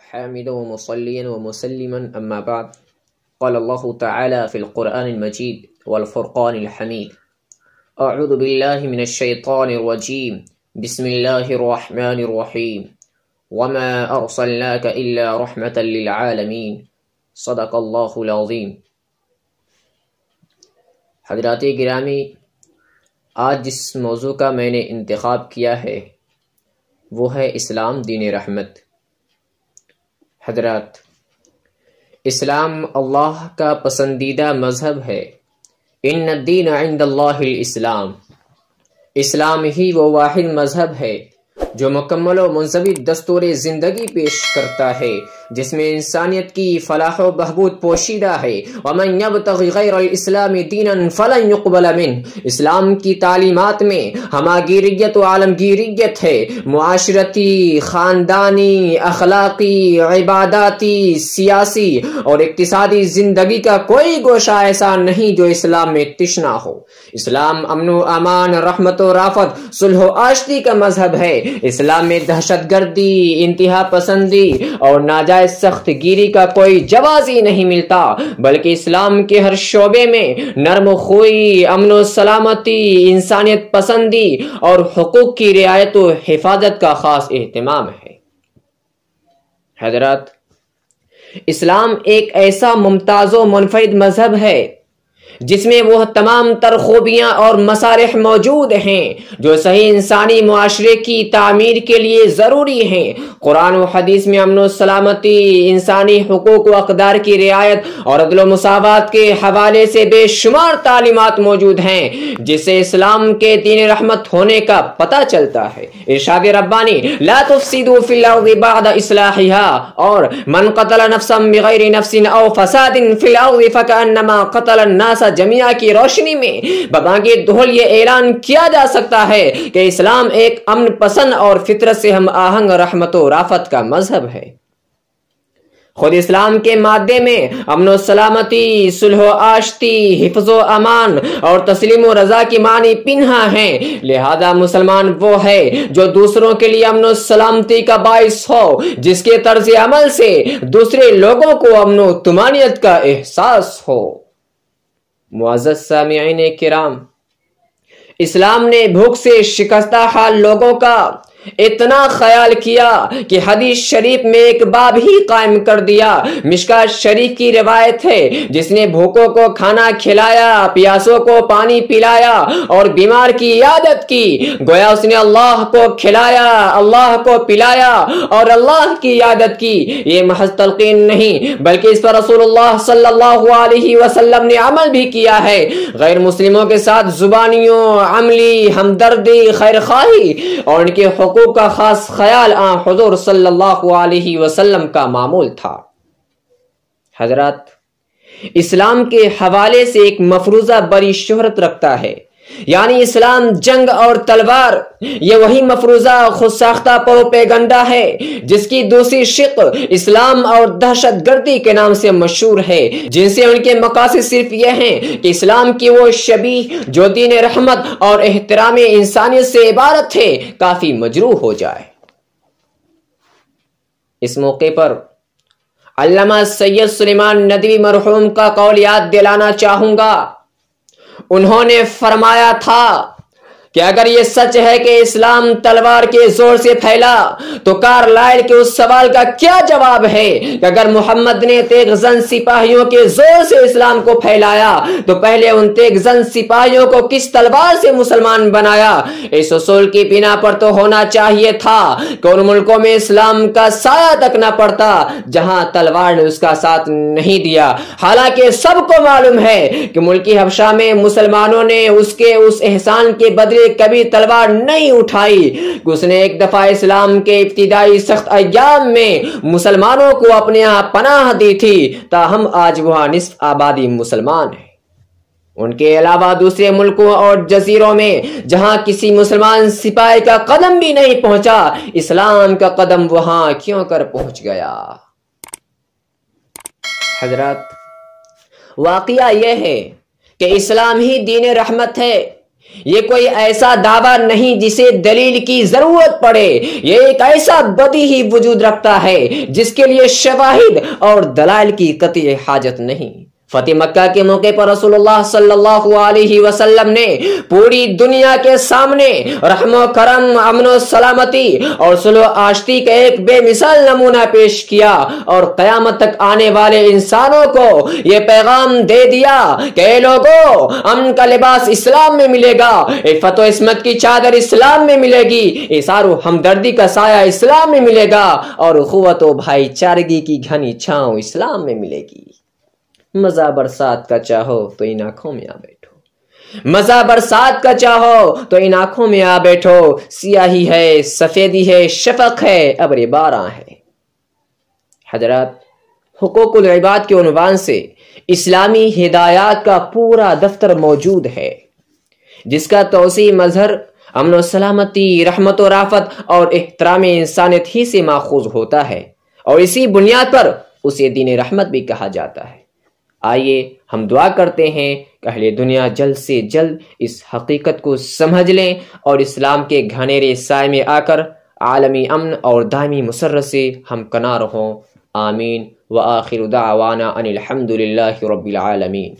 حامدا ومصليا ومسلما أما بعد. قال الله تعالى في القرآن المجيد والفرقان الحميد: أعوذ بالله من الشيطان الرجيم. بسم الله الرحمن الرحيم. وما أرسلناك إلا رحمة للعالمين. صدق اللہ العظیم. حضرات گرامی، آج جس موضوع کا میں نے انتخاب کیا ہے وہ ہے اسلام دین رحمت. حضرات، اسلام اللہ کا پسندیدہ مذہب ہے. ان الدین عند اللہ الاسلام. اسلام ہی وہ واحد مذہب ہے جو مکمل و منضبط دستور زندگی پیش کرتا ہے، جس میں انسانیت کی فلاح و بہبود پوشیدہ ہے. ومن یبتغی غیر الاسلام دینا فلن یقبل منہ. اسلام کی تعلیمات میں ہماگیریت و عالمگیریت ہے. معاشرتی، خاندانی، اخلاقی، عباداتی، سیاسی اور اقتصادی زندگی کا کوئی گوشہ ایسا نہیں جو اسلام میں تشنا ہو. اسلام امن و امان، رحمت و رافت، صلح و آشتی کا مذہب ہے. اسلام میں دہشت گردی، انتہا پسندی اور ناجائز سخت گیری کا کوئی جواز ہی نہیں ملتا، بلکہ اسلام کے ہر شعبے میں نرم خوئی، امن و سلامتی، انسانیت پسندی اور حقوق کی رعایت و حفاظت کا خاص اہتمام ہے. حضرات، اسلام ایک ایسا ممتاز و منفرد مذہب ہے جس میں وہ تمام تر خوبیاں اور مصالح موجود ہیں جو صحیح انسانی معاشرے کی تعمیر کے لیے ضروری ہیں. قرآن و حدیث میں امن و سلامتی، انسانی حقوق و اقدار کی رعایت اور عدل و مساوات کے حوالے سے بے شمار تعلیمات موجود ہیں جس سے اسلام کے دین رحمت ہونے کا پتہ چلتا ہے. ارشاد ربانی: لا تفسدوا فی الارض بعد اصلاحها، اور من قتل نفسا بغیر نفس او فساد فی الارض فکأنما قتل الناس جميعا کی روشنی میں ببانگِ دہل یہ اعلان کیا جا سکتا ہے کہ اسلام ایک امن پسند اور فطرت سے ہم آہنگ رحمت و رافت کا مذہب ہے. خود اسلام کے مادے میں امن و سلامتی، صلح و آشتی، حفظ و امان اور تسلیم و رضا کی معنی پنہا ہیں. لہذا مسلمان وہ ہے جو دوسروں کے لیے امن و سلامتی کا باعث ہو، جس کے طرز عمل سے دوسرے لوگوں کو امن و طمانینت کا احساس ہو. معزز سامعین کرام، اسلام نے بھوک سے شکستہ حال لوگوں کا اتنا خیال کیا کہ حدیث شریف میں ایک باب ہی قائم کر دیا. مشکات شریف کی روایت ہے: جس نے بھوکوں کو کھانا کھلایا، پیاسوں کو پانی پلایا اور بیمار کی عیادت کی، گویا اس نے اللہ کو کھلایا، اللہ کو پلایا اور اللہ کی عیادت کی. یہ محض تلقین نہیں بلکہ اس پر رسول اللہ صلی اللہ علیہ وسلم نے عمل بھی کیا ہے. غیر مسلموں کے ساتھ زبانیوں، عملی ہمدردی، خیر خواہی اور ان کے حقوق کا خاص خیال حضور صلی اللہ علیہ وسلم کا معمول تھا. حضرات، اسلام کے حوالے سے ایک مفروضہ بڑی شہرت رکھتا ہے، یعنی اسلام جنگ اور تلوار. یہ وہی مفروضہ خود ساختہ پروپیگنڈا ہے جس کی دوسری شق اسلام اور دہشت گردی کے نام سے مشہور ہے، جن سے ان کے مقاصد صرف یہ ہیں کہ اسلام کی وہ شبیہ جو دین رحمت اور احترام انسانیت سے عبارت ہے کافی مجروح ہو جائے. اس موقع پر علامہ سید سلیمان ندوی مرحوم کا قول یاد دلانا چاہوں گا. انہوں نے فرمایا تھا کہ اگر یہ سچ ہے کہ اسلام تلوار کے زور سے پھیلا تو کارلائل کے اس سوال کا کیا جواب ہے کہ اگر محمد نے تیغ زن سپاہیوں کے زور سے اسلام کو پھیلایا تو پہلے ان تیغ زن سپاہیوں کو کس تلوار سے مسلمان بنایا؟ اس اصول کی بنا پر تو ہونا چاہیے تھا کہ ان ملکوں میں اسلام کا سایہ تک نہ پڑتا جہاں تلوار نے اس کا ساتھ نہیں دیا. حالانکہ سب کو معلوم ہے کہ ملکی حبشہ میں مسلمانوں نے اس کے اس احسان کے بدلے کبھی تلوار نہیں اٹھائی کہ اس نے ایک دفعہ اسلام کے ابتدائی سخت ایام میں مسلمانوں کو اپنے یہاں پناہ دی تھی، تاہم آج وہاں نصف آبادی مسلمان ہے. ان کے علاوہ دوسرے ملکوں اور جزیروں میں جہاں کسی مسلمان سپاہی کا قدم بھی نہیں پہنچا، اسلام کا قدم وہاں کیوں کر پہنچ گیا؟ حضرات، واقعہ یہ ہے کہ اسلام ہی دین رحمت ہے. یہ کوئی ایسا دعویٰ نہیں جسے دلیل کی ضرورت پڑے، یہ ایک ایسا بدیہی وجود رکھتا ہے جس کے لیے شواہد اور دلائل کی قطعی حاجت نہیں۔ فتح مکہ کے موقع پر رسول اللہ صلی اللہ علیہ وسلم نے پوری دنیا کے سامنے رحم و کرم، امن و سلامتی اور صلح و آشتی کا ایک بے مثال نمونہ پیش کیا، اور قیامت تک آنے والے انسانوں کو یہ پیغام دے دیا کہ اے لوگو، امن کا لباس اسلام میں ملے گا، عفت و عصمت کی چادر اسلام میں ملے گی، ایثار و ہمدردی کا سایہ اسلام میں ملے گا، اور اخوت و بھائی چارگی کی گھنی چھاؤں اسلام میں ملے گی۔ مزہ برسات کا چاہو تو ان آنکھوں میں آ بیٹھو، مزہ برسات کا چاہو تو ان آنکھوں میں آ بیٹھو، سیاہی ہے، سفیدی ہے، شفق ہے، ابر باران ہے۔ حضرات، حقوق العباد کے عنوان سے اسلامی ہدایات کا پورا دفتر موجود ہے، جس کا توسیع مظہر امن و سلامتی، رحمت و رافت اور احترام انسانیت ہی سے ماخوذ ہوتا ہے، اور اسی بنیاد پر اسے دین رحمت بھی کہا جاتا ہے۔ آئیے ہم دعا کرتے ہیں کہ اہل دنیا جلد سے جلد اس حقیقت کو سمجھ لیں اور اسلام کے گھنیرے سائے میں آ کر عالمی امن اور دائمی مسرت سے ہم کنار ہوں۔ آمین۔ وآخر دعوانا ان الحمد للہ رب العالمین۔